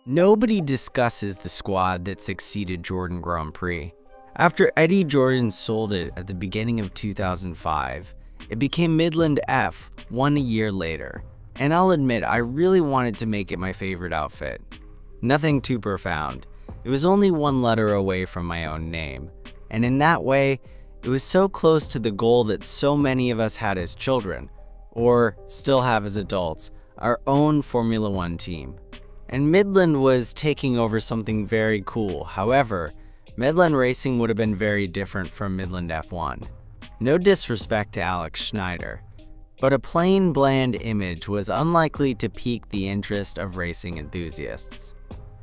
Nobody discusses the squad that succeeded Jordan Grand Prix. After Eddie Jordan sold it at the beginning of 2005, it became Midland F1 a year later, and I'll admit I really wanted to make it my favorite outfit. Nothing too profound. It was only one letter away from my own name, and in that way, it was so close to the goal that so many of us had as children, or still have as adults, our own Formula One team. And Midland was taking over something very cool. However, Medland Racing would have been very different from Midland F1. No disrespect to Alex Shnaider, but a plain, bland image was unlikely to pique the interest of racing enthusiasts.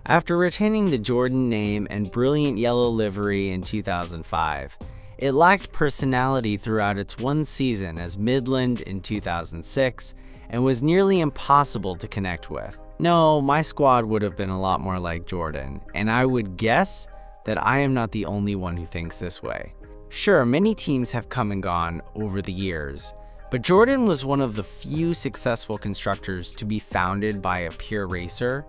After retaining the Jordan name and brilliant yellow livery in 2005, it lacked personality throughout its one season as Midland in 2006 and was nearly impossible to connect with. No, my squad would have been a lot more like Jordan, and I would guess that I am not the only one who thinks this way. Sure, many teams have come and gone over the years, but Jordan was one of the few successful constructors to be founded by a pure racer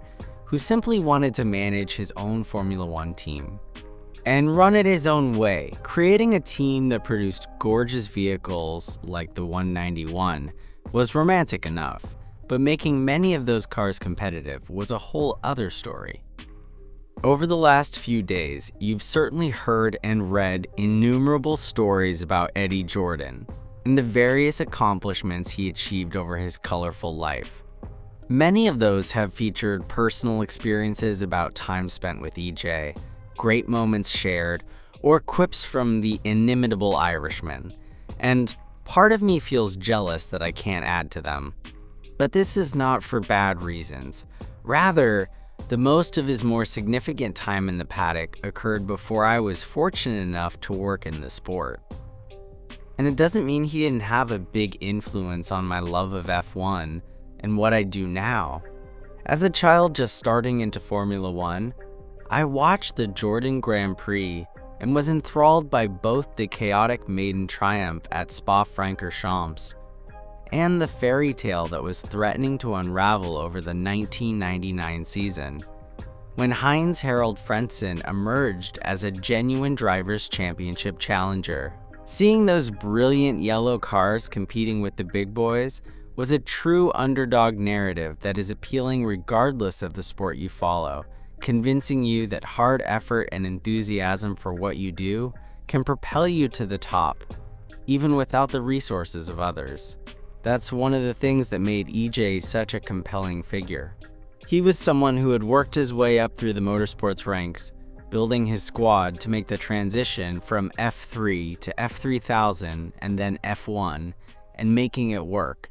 who simply wanted to manage his own Formula One team and run it his own way. Creating a team that produced gorgeous vehicles like the 191 was romantic enough, but making many of those cars competitive was a whole other story. Over the last few days, you've certainly heard and read innumerable stories about Eddie Jordan and the various accomplishments he achieved over his colorful life. Many of those have featured personal experiences about time spent with EJ, great moments shared, or quips from the inimitable Irishman, and part of me feels jealous that I can't add to them. But this is not for bad reasons. Rather, the most of his more significant time in the paddock occurred before I was fortunate enough to work in the sport. And it doesn't mean he didn't have a big influence on my love of F1 and what I do now. As a child just starting into Formula One, I watched the Jordan Grand Prix and was enthralled by both the chaotic maiden triumph at Spa-Francorchamps and the fairy tale that was threatening to unravel over the 1999 season, when Heinz-Harald Frentzen emerged as a genuine Drivers' Championship challenger. Seeing those brilliant yellow cars competing with the big boys was a true underdog narrative that is appealing regardless of the sport you follow, convincing you that hard effort and enthusiasm for what you do can propel you to the top, even without the resources of others. That's one of the things that made EJ such a compelling figure. He was someone who had worked his way up through the motorsports ranks, building his squad to make the transition from F3 to F3000 and then F1, and making it work.